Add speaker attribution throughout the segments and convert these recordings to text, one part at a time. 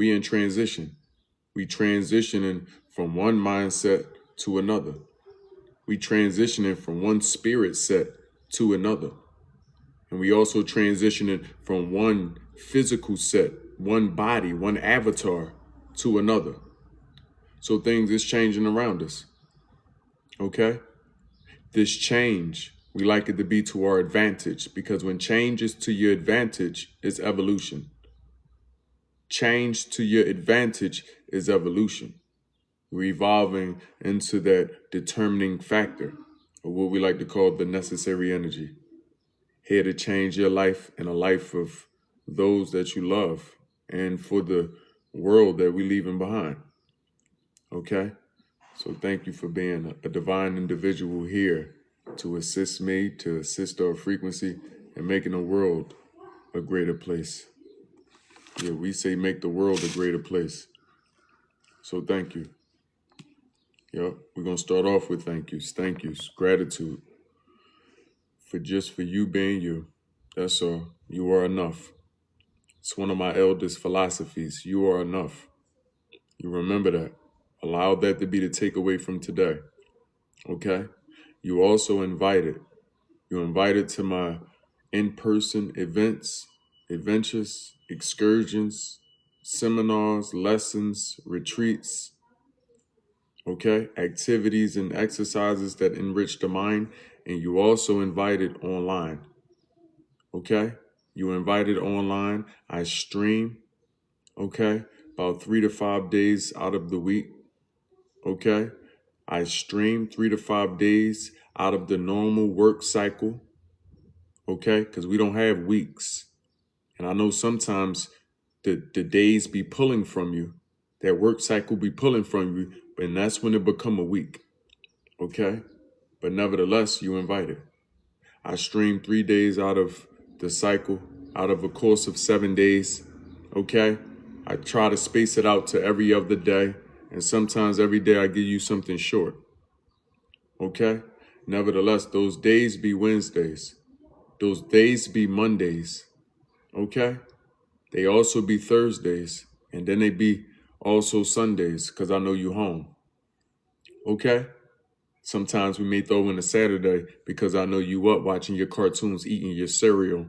Speaker 1: We in transition. We transitioning from one mindset to another. We transitioning from one spirit set to another. And we also transitioning from one physical set, one body, one avatar to another. So things is changing around us. Okay? This change, we like it to be to our advantage, because when change is to your advantage, it's evolution. Change to your advantage is evolution. We're evolving into that determining factor, or what we like to call the necessary energy. Here to change your life and a life of those that you love, and for the world that we're leaving behind. Okay? So thank you for being a divine individual here to assist me, to assist our frequency, and making the world a greater place. Yeah, we say make the world a greater place. So thank you. Yep, we're going to start off with thank yous. Thank yous. Gratitude for you being you. That's all. You are enough. It's one of my eldest philosophies. You are enough. You remember that. Allow that to be the takeaway from today. Okay? You also invited. You're invited to my in-person events, adventures, excursions, seminars, lessons, retreats, okay? Activities and exercises that enrich the mind. And you also invited online, okay? You invited online. I stream, okay? About 3 to 5 days out of the week, okay? I stream 3 to 5 days out of the normal work cycle, okay? Because we don't have weeks. And I know sometimes the days be pulling from you, that work cycle be pulling from you, and that's when it become a week, okay? But nevertheless, you invited. I stream 3 days out of the cycle, out of a course of 7 days, okay? I try to space it out to every other day, and sometimes every day I give you something short, okay? Nevertheless, those days be Wednesdays. Those days be Mondays, okay? They also be Thursdays, and then they be also Sundays, because I know you home, okay? Sometimes we may throw in a Saturday because I know you up watching your cartoons, eating your cereal,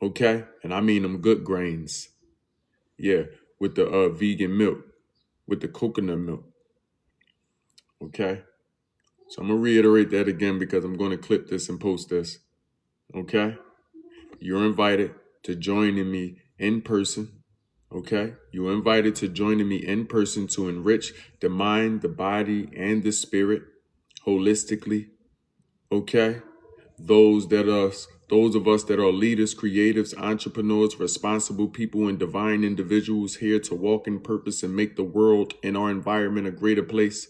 Speaker 1: okay? And I mean them good grains, yeah, with the vegan milk, with the coconut milk, okay? So I'm going to reiterate that again because I'm going to clip this and post this, okay? You're invited to joining me in person, okay? You're invited to joining me in person to enrich the mind, the body, and the spirit holistically, okay? Those of us that are leaders, creatives, entrepreneurs, responsible people, and divine individuals here to walk in purpose and make the world and our environment a greater place,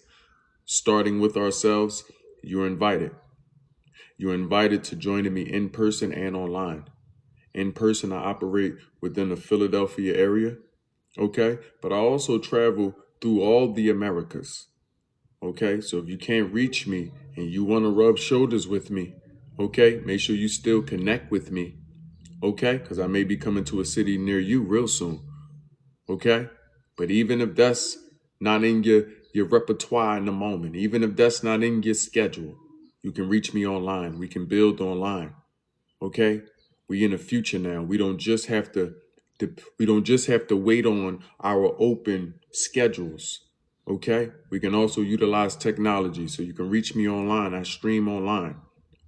Speaker 1: starting with ourselves. You're invited. You're invited to join me in person and online. In person, I operate within the Philadelphia area, okay? But I also travel through all the Americas, okay? So if you can't reach me and you want to rub shoulders with me, okay, make sure you still connect with me, okay? Because I may be coming to a city near you real soon, okay? But even if that's not in your repertoire in the moment, even if that's not in your schedule, you can reach me online. We can build online, okay? We in the future now. We don't just have to wait on our open schedules, okay? We can also utilize technology. So you can reach me online. I stream online,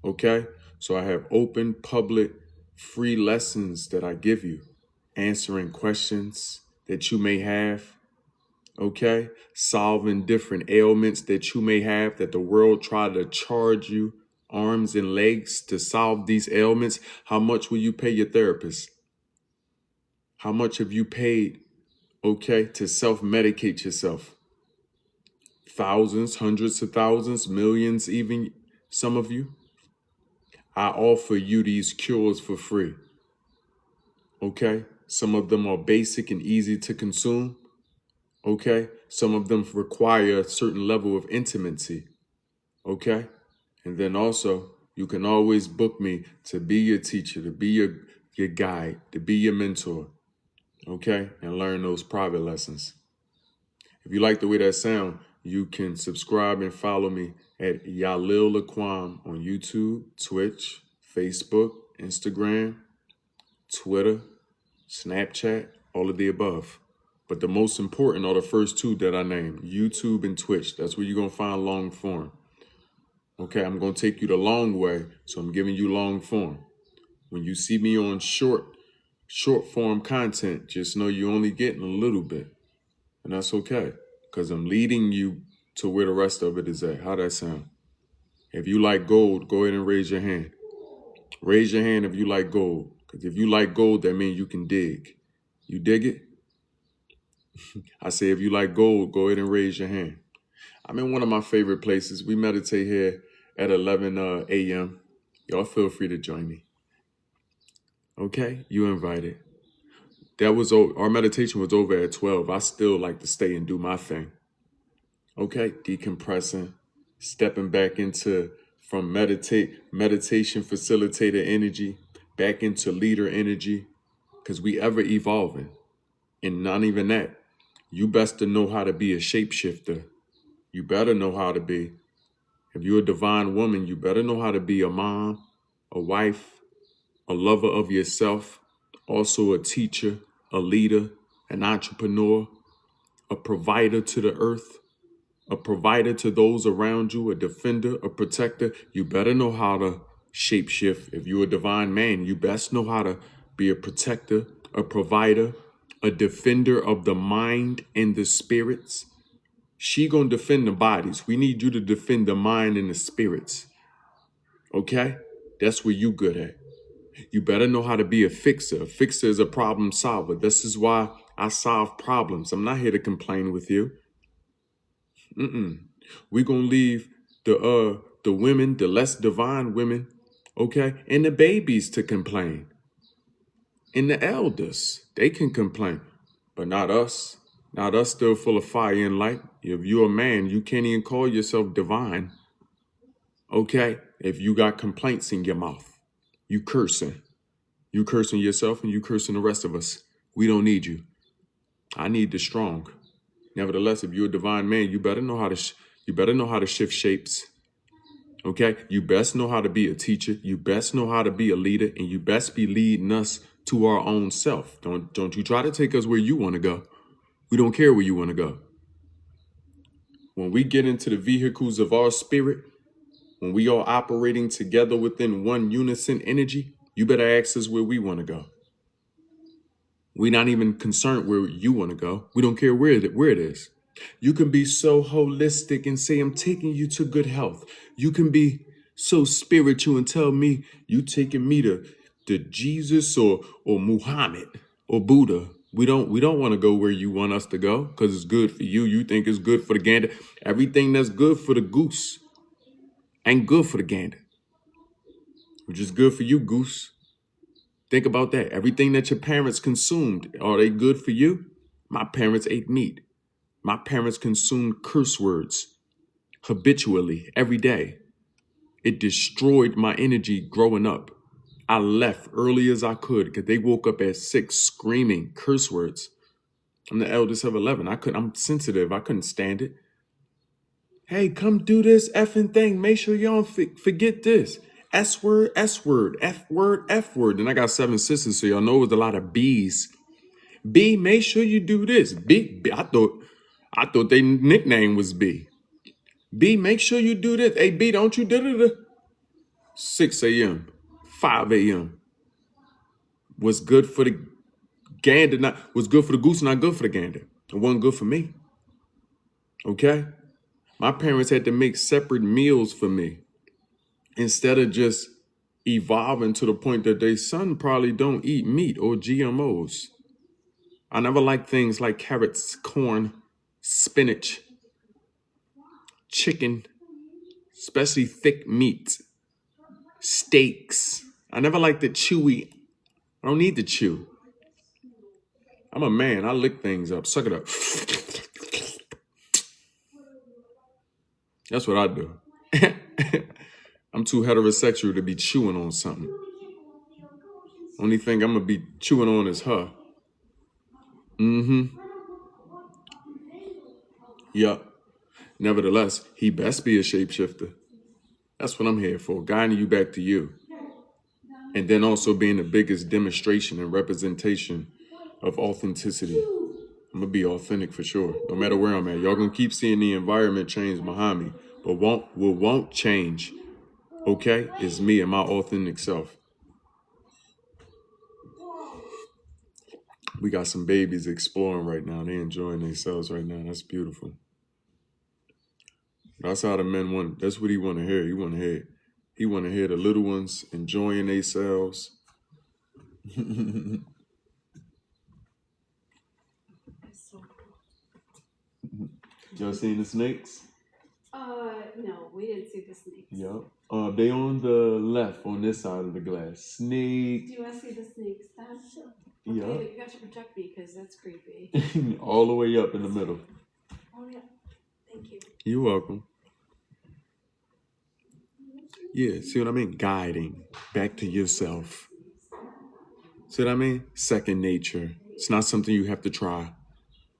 Speaker 1: okay? So I have open, public, free lessons that I give you, answering questions that you may have, okay? Solving different ailments that you may have that the world try to charge you arms and legs to solve these ailments. How much will you pay your therapist? How much have you paid, okay, to self-medicate yourself? Thousands, hundreds of thousands, millions, even some of you. I offer you these cures for free, okay? Some of them are basic and easy to consume, okay? Some of them require a certain level of intimacy, okay? And then also, you can always book me to be your teacher, to be your guide, to be your mentor, okay, and learn those private lessons. If you like the way that sound, you can subscribe and follow me at Yalil Laquam on YouTube, Twitch, Facebook, Instagram, Twitter, Snapchat, all of the above. But the most important are the first two that I named, YouTube and Twitch. That's where you're going to find long form. Okay, I'm going to take you the long way, so I'm giving you long form. When you see me on short form content, just know you're only getting a little bit. And that's okay, because I'm leading you to where the rest of it is at. How that sound? If you like gold, go ahead and raise your hand. Raise your hand if you like gold. Because if you like gold, that means you can dig. You dig it? I say if you like gold, go ahead and raise your hand. I'm in one of my favorite places. We meditate here at 11 a.m. Y'all feel free to join me. Okay? You invited. Our meditation was over at 12. I still like to stay and do my thing. Okay? Decompressing, stepping back into from meditation facilitator energy back into leader energy, because we ever evolving. And not even that. You best to know how to be a shapeshifter. You better know how to be. If you're a divine woman, you better know how to be a mom, a wife, a lover of yourself, also a teacher, a leader, an entrepreneur, a provider to the earth, a provider to those around you, a defender, a protector. You better know how to shapeshift. If you're a divine man, you best know how to be a protector, a provider, a defender of the mind and the spirits. She gonna defend the bodies. We need you to defend the mind and the spirits. Okay? That's where you good at. You better know how to be a fixer. A fixer is a problem solver. This is why I solve problems. I'm not here to complain with you. We're gonna leave the women, the less divine women, okay, and the babies to complain. And the elders, they can complain. But not us. Not us, still full of fire and light. If you're a man, you can't even call yourself divine. Okay? If you got complaints in your mouth, you cursing. You cursing yourself and you cursing the rest of us. We don't need you. I need the strong. Nevertheless, if you're a divine man, you better know how to shift shapes. Okay? You best know how to be a teacher. You best know how to be a leader, and you best be leading us to our own self. Don't you try to take us where you want to go. We don't care where you want to go. When we get into the vehicles of our spirit, when we are operating together within one unison energy, you better ask us where we want to go. We're not even concerned where you want to go. We don't care where it is. You can be so holistic and say, I'm taking you to good health. You can be so spiritual and tell me you taking me to Jesus or Muhammad or Buddha. We don't want to go where you want us to go because it's good for you. You think it's good for the gander. Everything that's good for the goose ain't good for the gander, which is good for you, goose. Think about that. Everything that your parents consumed, are they good for you? My parents ate meat. My parents consumed curse words habitually every day. It destroyed my energy growing up. I left early as I could because they woke up at 6 screaming curse words. I'm the eldest of 11. I'm sensitive. I couldn't stand it. Hey, come do this effing thing. Make sure you don't forget this. S word, S word, F word, F word. And I got 7 sisters, so y'all know it was a lot of B's. B, make sure you do this. B, I thought their nickname was B. B, make sure you do this. Hey, B, don't you do it? 6 a.m., 5 a.m. was good for the gander, was good for the goose, not good for the gander. It wasn't good for me. Okay? My parents had to make separate meals for me instead of just evolving to the point that their son probably don't eat meat or GMOs. I never liked things like carrots, corn, spinach, chicken, especially thick meat, steaks. I never liked the chewy. I don't need to chew. I'm a man. I lick things up. Suck it up. That's what I do. I'm too heterosexual to be chewing on something. Only thing I'm going to be chewing on is her. Mm-hmm. Yup. Nevertheless, he best be a shapeshifter. That's what I'm here for, guiding you back to you. And then also being the biggest demonstration and representation of authenticity. I'm going to be authentic for sure, no matter where I'm at. Y'all going to keep seeing the environment change behind me. But what won't change, okay, is me and my authentic self. We got some babies exploring right now. They enjoying themselves right now. That's beautiful. That's how the men want. That's what he want to hear. He want to hear the little ones enjoying themselves. Y'all seen the snakes?
Speaker 2: No, we didn't see the snakes.
Speaker 1: Yep. They on the left on this side of the glass. Snake.
Speaker 2: Do you want to see the snakes, Dad?
Speaker 1: Yeah.
Speaker 2: Okay, you got to protect me because that's creepy.
Speaker 1: All the way up in the middle.
Speaker 2: Oh yeah. Thank you.
Speaker 1: You're welcome. Yeah, see what I mean? Guiding back to yourself. See what I mean? Second nature. It's not something you have to try.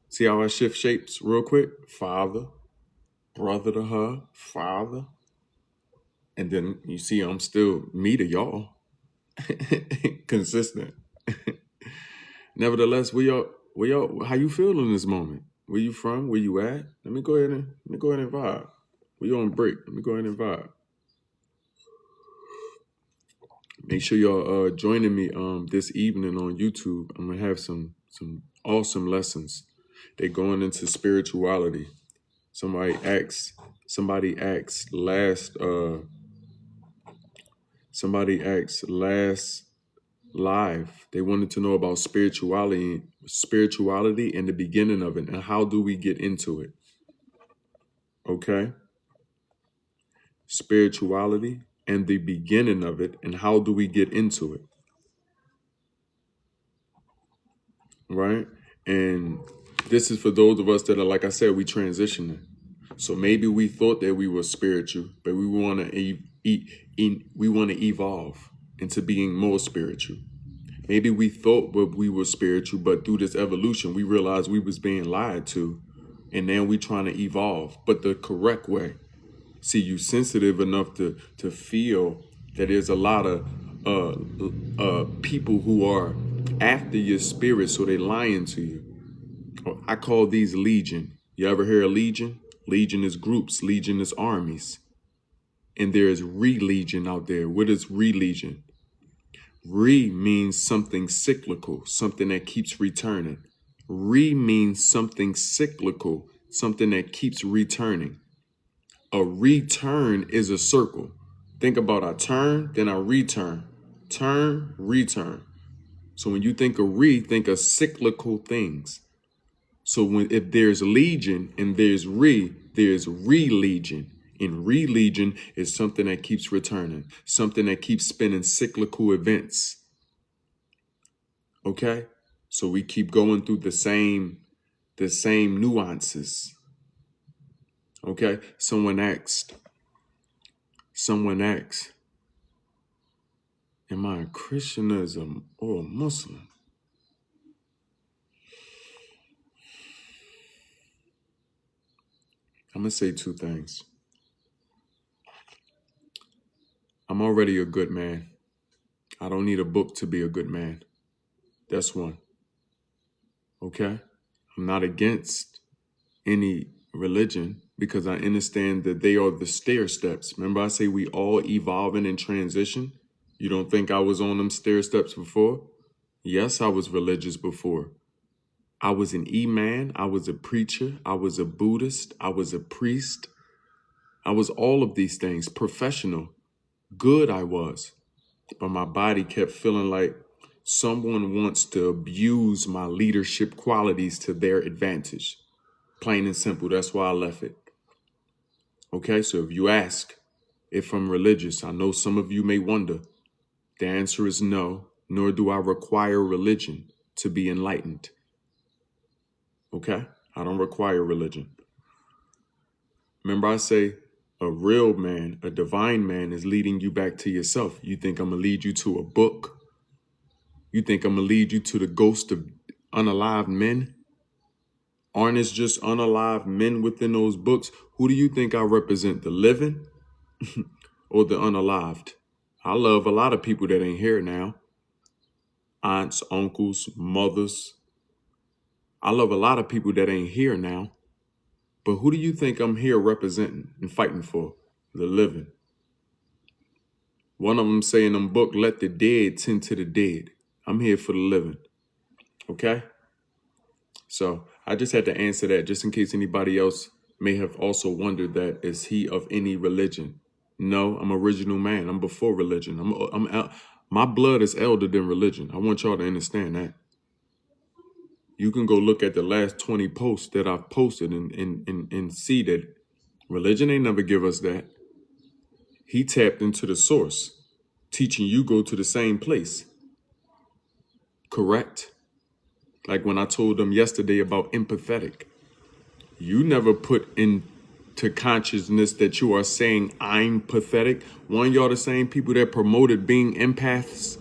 Speaker 1: See how I shift shapes real quick? Father, brother to her, father. And then you see I'm still me to y'all. Consistent. Nevertheless, how you feel in this moment? Where you from? Where you at? Let me go ahead and vibe. We on break. Let me go ahead and vibe. Make sure y'all joining me this evening on YouTube. I'm gonna have some awesome lessons. They're going into spirituality. Somebody asked last live. They wanted to know about spirituality and the beginning of it and how do we get into it. Okay? Spirituality and the beginning of it and how do we get into it. Right? And this is for those of us that are, like I said, we transitioning. So maybe we thought that we were spiritual, but we want to evolve into being more spiritual. Maybe we thought we were spiritual, but through this evolution, we realized we was being lied to, and now we trying to evolve, but the correct way. See, you sensitive enough to feel that there's a lot of people who are after your spirit, so they lying to you. I call these legion. You ever hear of legion? Legion is groups. Legion is armies. And there is re-legion out there. What is re-legion? Re means something cyclical, something that keeps returning. Re means something cyclical, something that keeps returning. A return is a circle. Think about I turn, then I return. Turn, return. So when you think of think of cyclical things. So if there's legion and there's re-legion. And re-legion is something that keeps returning, something that keeps spinning cyclical events. Okay? So we keep going through the same nuances. Okay? Someone asked, am I a Christianism or a Muslim? I'm going to say two things. I'm already a good man. I don't need a book to be a good man. That's one. Okay? I'm not against any religion because I understand that they are the stair steps. Remember I say we all evolving and transition? You don't think I was on them stair steps before? Yes, I was religious before. I was an E-man. I was a preacher. I was a Buddhist. I was a priest. I was all of these things, professional. Good I was. But my body kept feeling like someone wants to abuse my leadership qualities to their advantage. Plain and simple. That's why I left it. Okay, so if you ask if I'm religious, I know some of you may wonder. The answer is no, nor do I require religion to be enlightened. Okay, I don't require religion. Remember I say a real man, a divine man is leading you back to yourself. You think I'm going to lead you to a book? You think I'm going to lead you to the ghost of unalive men? Aren't it just unalive men within those books? Who do you think I represent, the living or the unalived? I love a lot of people that ain't here now. Aunts, uncles, mothers. I love a lot of people that ain't here now. But who do you think I'm here representing and fighting for? The living. One of them say in them book, let the dead tend to the dead. I'm here for the living. Okay? So I just had to answer that just in case anybody else may have also wondered that, is he of any religion? No, I'm original man. I'm before religion. My blood is elder than religion. I want y'all to understand that. You can go look at the last 20 posts that I've posted and see that religion ain't never give us that. He tapped into the source, teaching you go to the same place. Correct? Like when I told them yesterday about empathetic. You never put into consciousness that you are saying I'm pathetic. One, y'all the same people that promoted being empaths.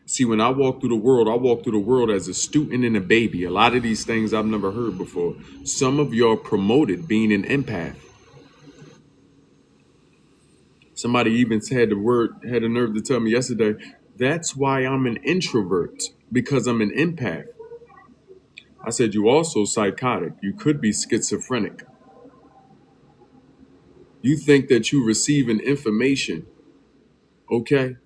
Speaker 1: See, when I walk through the world as a student and a baby. A lot of these things I've never heard before. Some of y'all promoted being an empath. Somebody even had the nerve to tell me yesterday, that's why I'm an introvert, because I'm an empath. I said, you also psychotic. You could be schizophrenic. You think that you receiving information, okay?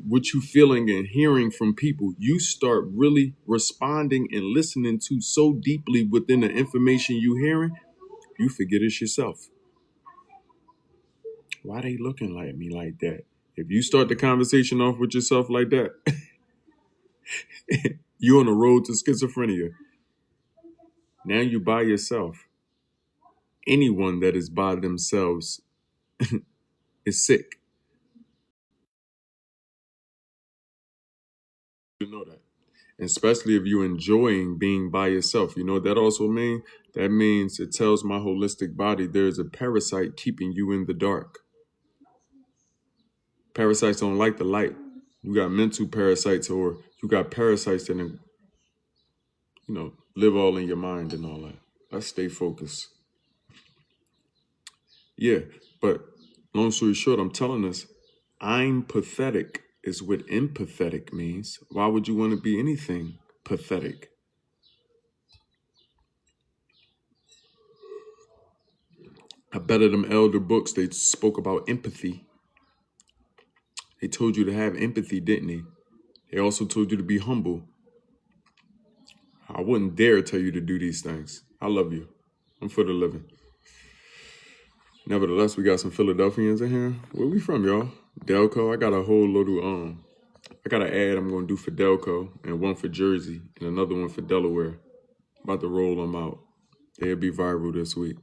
Speaker 1: What you feeling and hearing from people, you start really responding and listening to so deeply within the information you hearing, you forget it's yourself. Why they looking at me like that? If you start the conversation off with yourself like that, you're on the road to schizophrenia. Now you by yourself. Anyone that is by themselves is sick. You know that. Especially if you're enjoying being by yourself. You know what that also means? That means it tells my holistic body there's a parasite keeping you in the dark. Parasites don't like the light. You got mental parasites, or you got parasites that, live all in your mind and all that. Let's stay focused. Yeah, but long story short, I'm telling us, I'm pathetic is what empathetic means. Why would you want to be anything pathetic? I bet of them elder books, they spoke about empathy. They told you to have empathy, didn't they? They also told you to be humble. I wouldn't dare tell you to do these things. I love you. I'm for the living. Nevertheless, we got some Philadelphians in here. Where we from, y'all? Delco. I got a whole little, I got an ad I'm going to do for Delco, and one for Jersey, and another one for Delaware. About to roll them out. They'll be viral this week.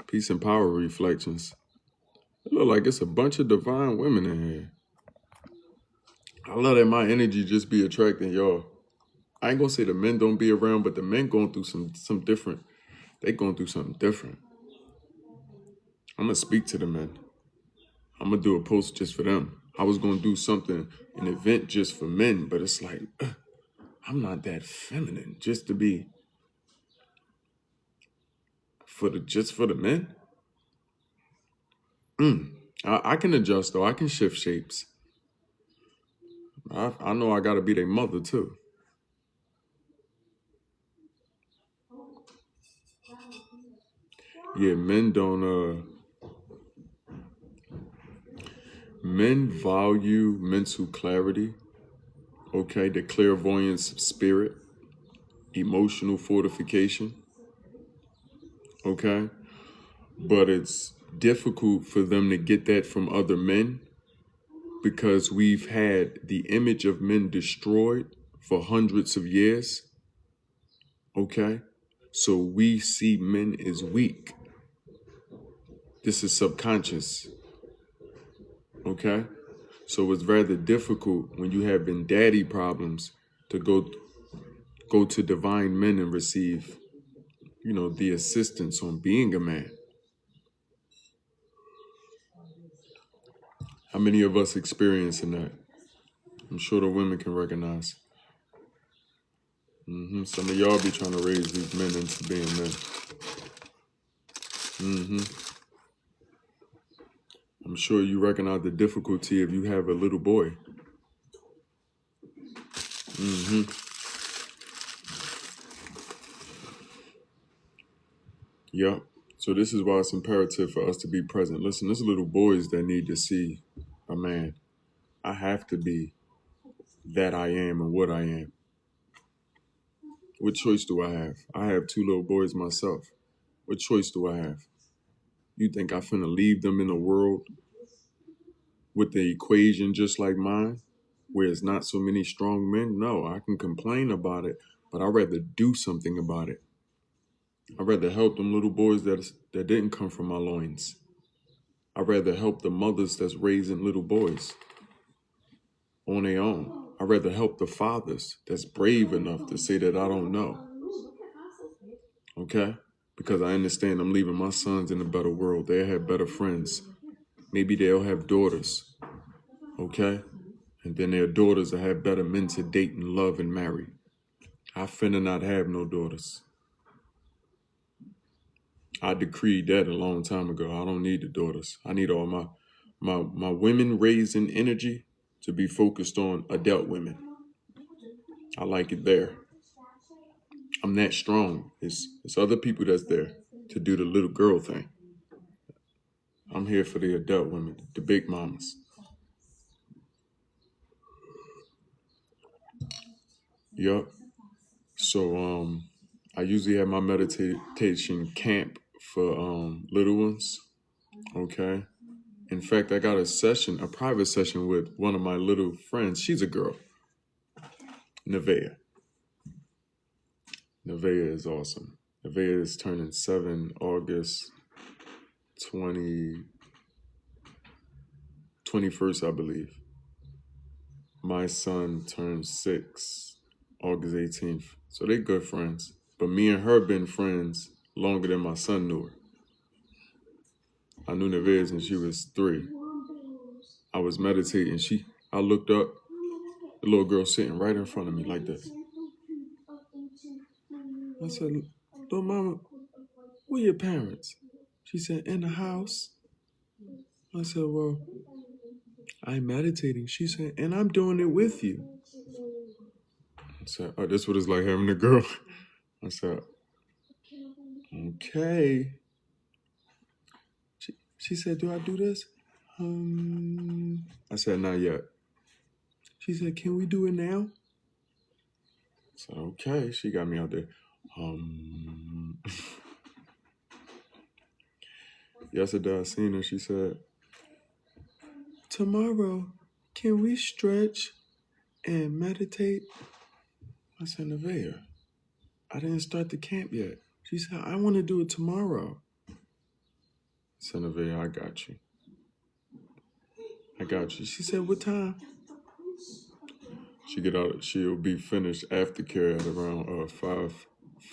Speaker 1: Peace and power reflections. It look like it's a bunch of divine women in here. I love that my energy just be attracting y'all. I ain't gonna say the men don't be around, but the men going through some different. They going through something different. I'm gonna speak to the men. I'm gonna do a post just for them. I was gonna do something, an event just for men, but it's like, I'm not that feminine just to be just for the men. I can adjust though. I can shift shapes. I know I gotta be their mother too. Yeah, men don't. Men value mental clarity. Okay, the clairvoyance of spirit, emotional fortification. Okay, but it's difficult for them to get that from other men because we've had the image of men destroyed for hundreds of years. Okay, so we see men as weak. This is subconscious. Okay, so it's rather difficult when you have been daddy problems to go to divine men and receive, the assistance on being a man. How many of us experiencing that? I'm sure the women can recognize. Some of y'all be trying to raise these men into being men. I'm sure you recognize the difficulty if you have a little boy. Yep. So this is why it's imperative for us to be present. Listen, there's little boys that need to see a man. I have to be that I am and what I am. What choice do I have? I have 2 little boys myself. What choice do I have? You think I finna leave them in a world with the equation just like mine, where it's not so many strong men? No, I can complain about it, but I'd rather do something about it. I'd rather help them little boys that didn't come from my loins. I'd rather help the mothers that's raising little boys on their own. I'd rather help the fathers that's brave enough to say that I don't know. Okay? Because I understand I'm leaving my sons in a better world. They'll have better friends. Maybe they'll have daughters. Okay? And then their daughters will have better men to date and love and marry. I finna not have no daughters. I decreed that a long time ago. I don't need the daughters. I need all my women raising energy to be focused on adult women. I like it there. I'm that strong. It's other people that's there to do the little girl thing. I'm here for the adult women, the big mamas. Yup. So I usually have my meditation camp for little ones. Okay. In fact, I got a private session with one of my little friends. She's a girl. Nevaeh. Nevaeh is awesome. Nevaeh is turning 7 August 21st, I believe. My son turns 6 August 18th. So they good friends. But me and her been friends longer than my son knew her. I knew Nevaeh since she was 3. I was meditating. I looked up, the little girl sitting right in front of me like this. I said, little mama, where your parents? She said, in the house. I said, well, I'm meditating. She said, and I'm doing it with you. I said, oh, this what it's like having a girl. I said, okay. She said, do I do this? I said, not yet. She said, can we do it now? I said, okay. She got me out there. Yesterday I seen her. She said, tomorrow, can we stretch and meditate? I said, Nevaeh, I didn't start the camp yet. She said, I want to do it tomorrow. I said, Nevaeh, I got you. I got you. She said, what time? She'll be finished aftercare at around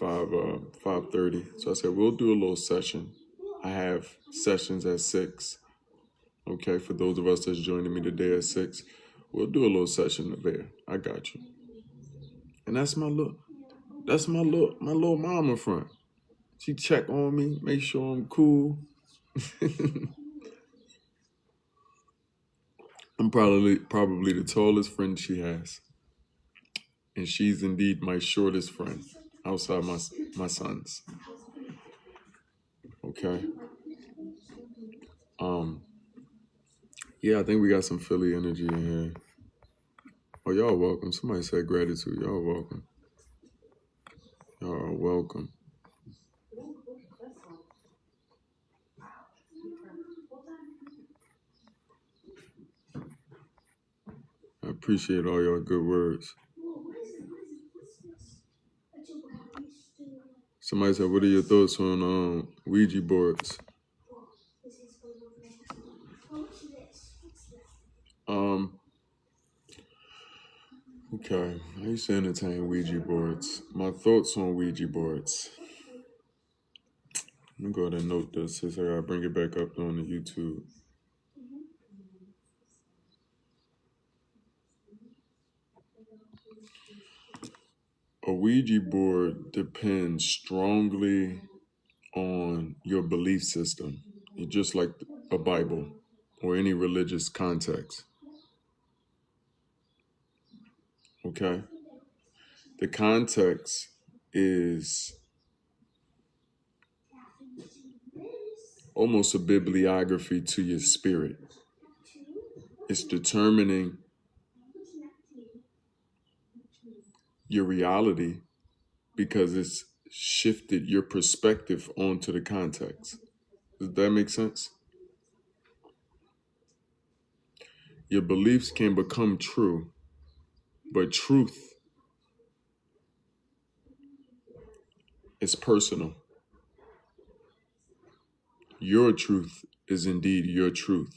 Speaker 1: 5:30. So I said, we'll do a little session. I have sessions at 6. Okay, for those of us that's joining me today at 6, we'll do a little session there. I got you. And that's my little mama friend. She check on me, make sure I'm cool. I'm probably the tallest friend she has. And she's indeed my shortest friend outside my sons. Okay. Yeah, I think we got some Philly energy in here. Oh, y'all welcome. Somebody said gratitude. Y'all welcome. Y'all are welcome. I appreciate all your good words. Somebody said, what are your thoughts on Ouija boards? Okay, I used to entertain Ouija boards. My thoughts on Ouija boards. Let me go ahead and note this since I gotta bring it back up on the YouTube. Ouija board depends strongly on your belief system. It's just like a Bible or any religious context. Okay? The context is almost a bibliography to your spirit. It's determining your reality because it's shifted your perspective onto the context. Does that make sense? Your beliefs can become true, but truth is personal. Your truth is indeed your truth.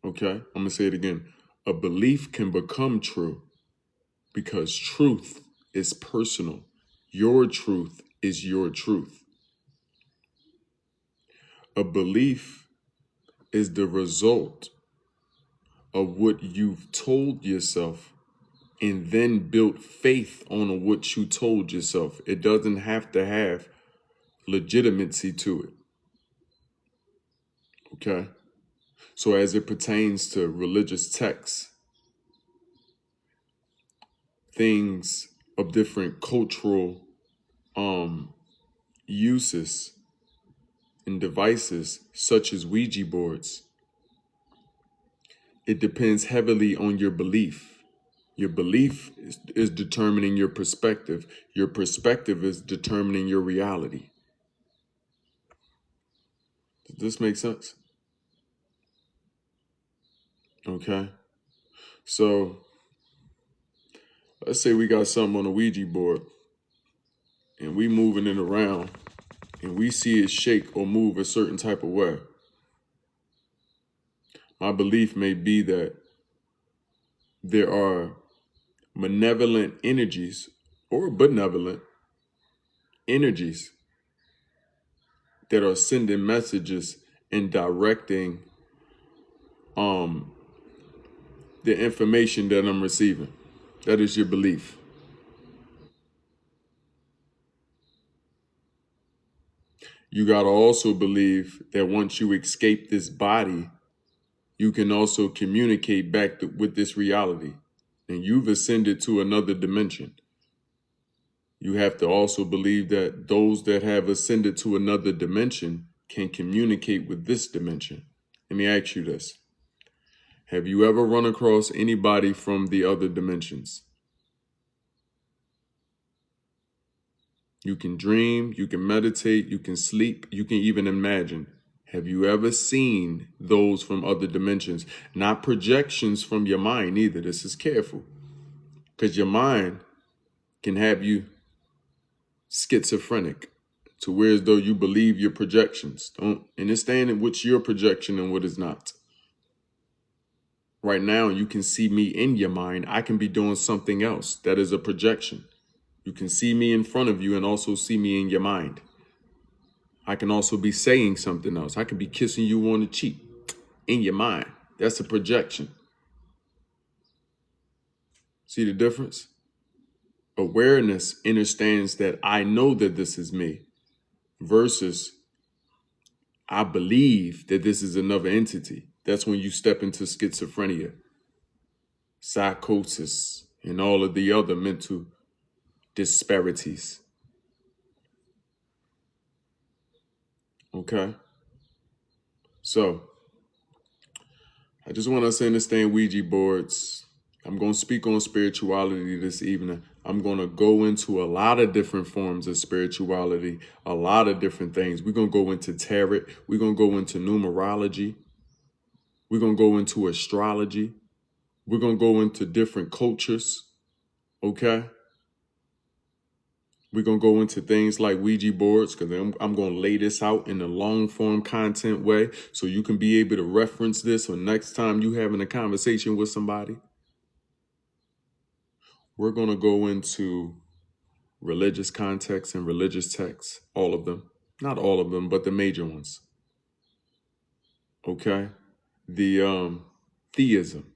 Speaker 1: Okay? I'm going to say it again. A belief can become true because truth is personal. Your truth is your truth. A belief is the result of what you've told yourself and then built faith on what you told yourself. It doesn't have to have legitimacy to it. Okay? So as it pertains to religious texts, things of different cultural uses and devices such as Ouija boards, it depends heavily on your belief. Your belief is determining your perspective. Your perspective is determining your reality. Does this make sense? Okay. So let's say we got something on a Ouija board and we moving it around and we see it shake or move a certain type of way. My belief may be that there are malevolent energies or benevolent energies that are sending messages and directing the information that I'm receiving. That is your belief. You got to also believe that once you escape this body, you can also communicate back with this reality. And you've ascended to another dimension. You have to also believe that those that have ascended to another dimension can communicate with this dimension. Let me ask you this. Have you ever run across anybody from the other dimensions? You can dream, you can meditate, you can sleep, you can even imagine. Have you ever seen those from other dimensions? Not projections from your mind either. This is careful. Because your mind can have you schizophrenic to where as though you believe your projections. Don't understand what's your projection and what is not. Right now, you can see me in your mind. I can be doing something else. That is a projection. You can see me in front of you and also see me in your mind. I can also be saying something else. I could be kissing you on the cheek in your mind. That's a projection. See the difference? Awareness understands that I know that this is me versus I believe that this is another entity. That's when you step into schizophrenia, psychosis, and all of the other mental disparities. Okay? So, I just want us to understand Ouija boards. I'm going to speak on spirituality this evening. I'm going to go into a lot of different forms of spirituality, a lot of different things. We're going to go into tarot. We're going to go into numerology. We're going to go into astrology. We're going to go into different cultures. Okay? We're going to go into things like Ouija boards because I'm going to lay this out in a long form content way so you can be able to reference this or next time you having a conversation with somebody. We're going to go into religious contexts and religious texts, all of them. Not all of them, but the major ones. Okay? The theism.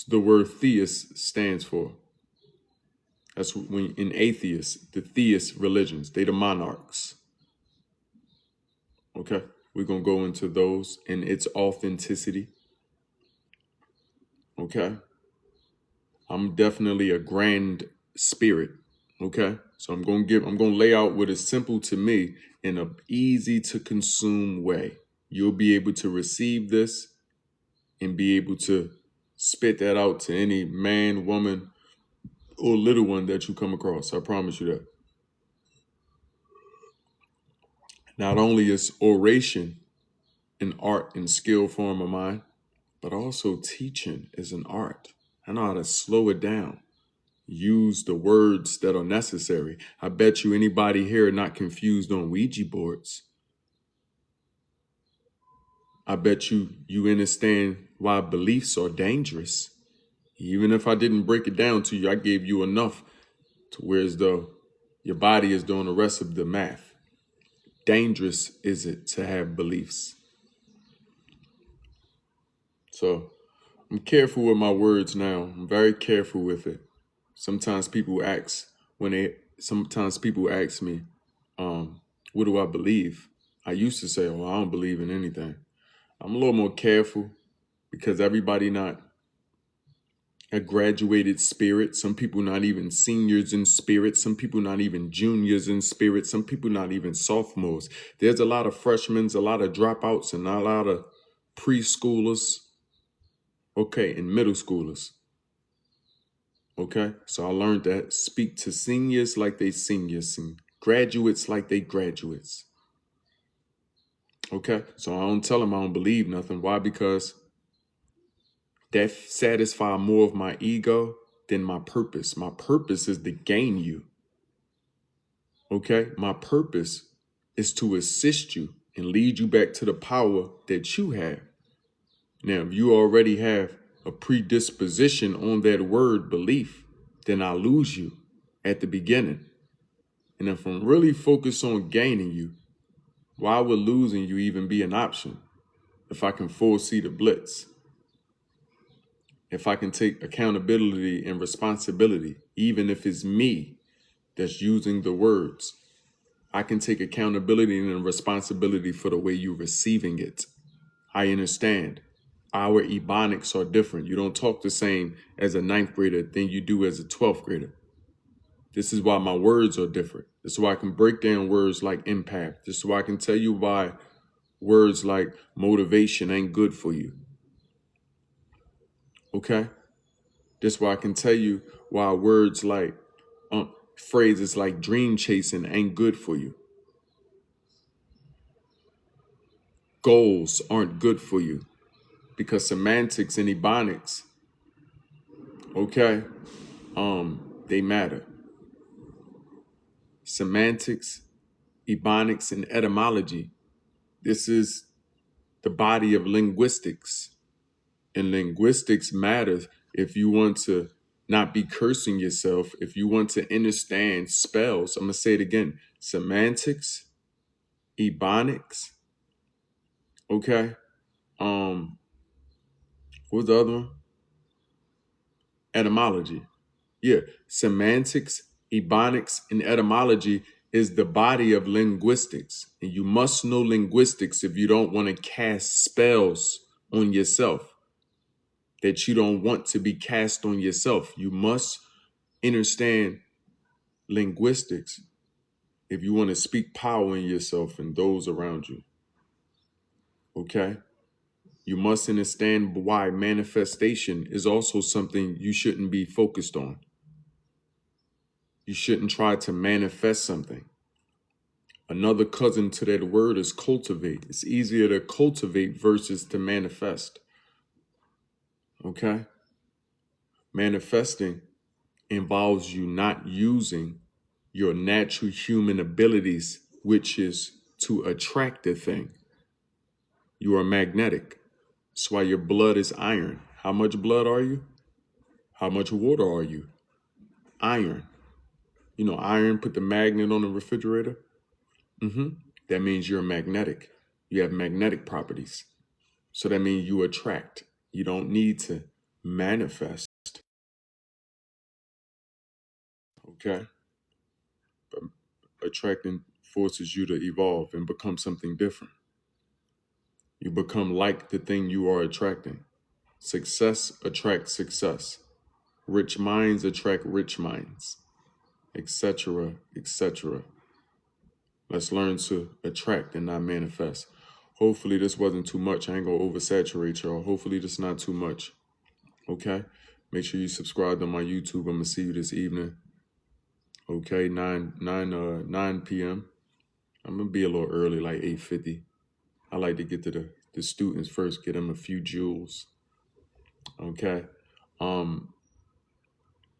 Speaker 1: The word theist stands for. That's when in atheists, the theist religions, they the monarchs. Okay, we're gonna go into those and its authenticity. Okay, I'm definitely a grand spirit. Okay, so I'm gonna lay out what is simple to me in a easy to consume way. You'll be able to receive this and be able to spit that out to any man, woman, or little one that you come across. I promise you that. Not only is oration an art and skill form of mine, but also teaching is an art. I know how to slow it down, use the words that are necessary. I bet you anybody here not confused on Ouija boards. I bet you understand why beliefs are dangerous. Even if I didn't break it down to you, I gave you enough to where as though your body is doing the rest of the math. Dangerous is it to have beliefs? So I'm careful with my words now. I'm very careful with it. Sometimes people ask me, what do I believe? I used to say, well, I don't believe in anything. I'm a little more careful because everybody not a graduated spirit. Some people not even seniors in spirit. Some people not even juniors in spirit. Some people not even sophomores. There's a lot of freshmen, a lot of dropouts, and a lot of preschoolers. Okay, and middle schoolers. Okay, so I learned that speak to seniors like they seniors and graduates like they graduates. Okay, so I don't tell them I don't believe nothing. Why? Because that satisfies more of my ego than my purpose. My purpose is to gain you. Okay, my purpose is to assist you and lead you back to the power that you have. Now, if you already have a predisposition on that word belief, then I lose you at the beginning. And if I'm really focused on gaining you, why would losing you even be an option? If I can foresee the blitz, if I can take accountability and responsibility, even if it's me that's using the words, I can take accountability and responsibility for the way you're receiving it. I understand. Our ebonics are different. You don't talk the same as a ninth grader than you do as a 12th grader. This is why my words are different. This is why I can break down words like impact. This is why I can tell you why words like motivation ain't good for you. Okay? This is why I can tell you why words like phrases like dream chasing ain't good for you. Goals aren't good for you because semantics and ebonics, okay, they matter. Semantics, ebonics, and etymology. This is the body of linguistics. And linguistics matters if you want to not be cursing yourself, if you want to understand spells. I'm going to say it again. Semantics, ebonics, okay? What's the other one? Etymology. Yeah, semantics, ebonics, and etymology is the body of linguistics. And you must know linguistics if you don't want to cast spells on yourself that you don't want to be cast on yourself. You must understand linguistics if you want to speak power in yourself and those around you. Okay? You must understand why manifestation is also something you shouldn't be focused on. You shouldn't try to manifest something. Another cousin to that word is cultivate. It's easier to cultivate versus to manifest. Okay? Manifesting involves you not using your natural human abilities, which is to attract a thing. You are magnetic. That's why your blood is iron. How much blood are you? How much water are you? Iron. You know, iron, put the magnet on the refrigerator. That means you're magnetic. You have magnetic properties. So that means you attract. You don't need to manifest. Okay? But attracting forces you to evolve and become something different. You become like the thing you are attracting. Success attracts success. Rich minds attract rich minds, etc., etc. Let's learn to attract and not manifest. Hopefully this wasn't too much. I ain't gonna oversaturate y'all. Hopefully this not too much. Okay? Make sure you subscribe to my YouTube. I'm gonna see you this evening. Okay, 9 p.m. I'm gonna be a little early, like 8:50. I like to get to the students first, get them a few jewels. Okay.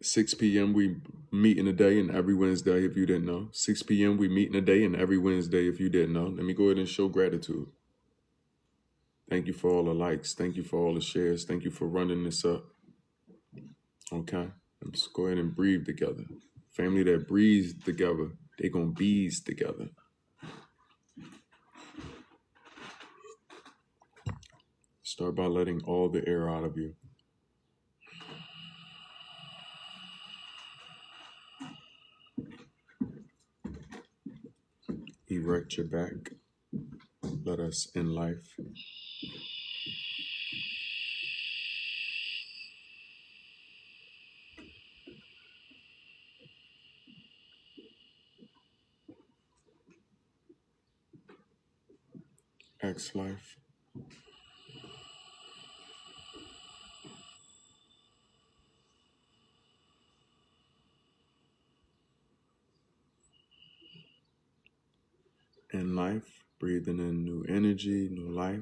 Speaker 1: 6 p.m. we meet in a day and every Wednesday if you didn't know. 6 p.m. we meet in a day and every Wednesday if you didn't know. Let me go ahead and show gratitude. Thank you for all the likes. Thank you for all the shares. Thank you for running this up. Okay. Let's go ahead and breathe together. Family that breathes together, they gonna bees together. Start by letting all the air out of you. Erect your back. Let us in life. X life. In life. Breathing in new energy, new life.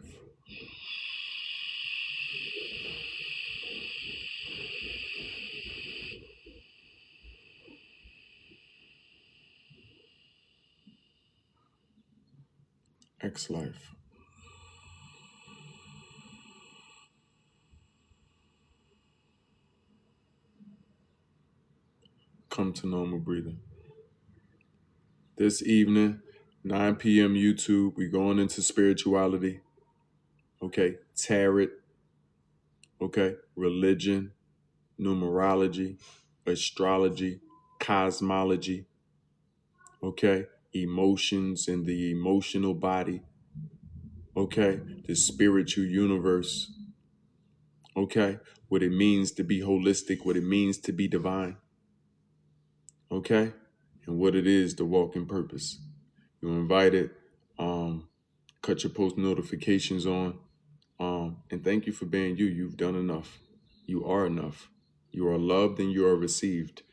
Speaker 1: X life. Come to normal breathing. This evening, 9 p.m. YouTube, we going into spirituality. Okay, tarot. Okay, religion, numerology, astrology, cosmology. Okay, emotions and the emotional body. Okay, the spiritual universe. Okay, what it means to be holistic, what it means to be divine. Okay, and what it is to walk in purpose. You're invited. Cut your post notifications on. And thank you for being you. You've done enough. You are enough. You are loved and you are received.